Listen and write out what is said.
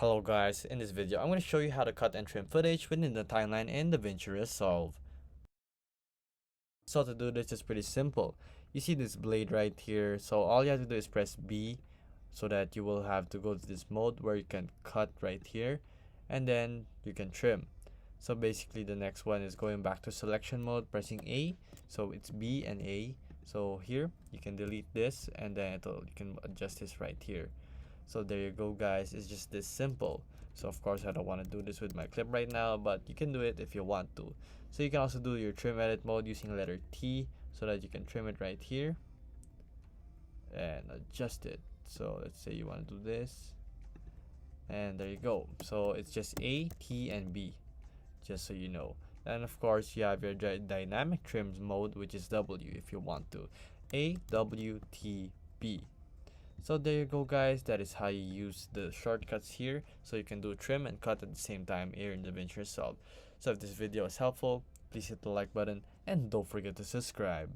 Hello guys, in this video I'm going to show you how to cut and trim footage within the timeline in Davinci Resolve. So to do this is pretty simple. You see this blade right here, so all you have to do is press B so that you will have to go to this mode where you can cut right here and then you can trim. So basically the next one is going back to selection mode, pressing A, so it's B and A. So here you can delete this and then you can adjust this right here. So there you go guys, it's just this simple. So of course I don't want to do this with my clip right now, but you can do it if you want to. So you can also do your trim edit mode using letter T so that you can trim it right here and adjust it. So let's say you want to do this, and there you go. So it's just A, T, and B, just so you know. And of course you have your dynamic trims mode, which is W if you want to. A, W, T, B. So there you go guys, that is how you use the shortcuts here, so you can do trim and cut at the same time here in Davinci Resolve. So if this video is helpful, please hit the like button and don't forget to subscribe.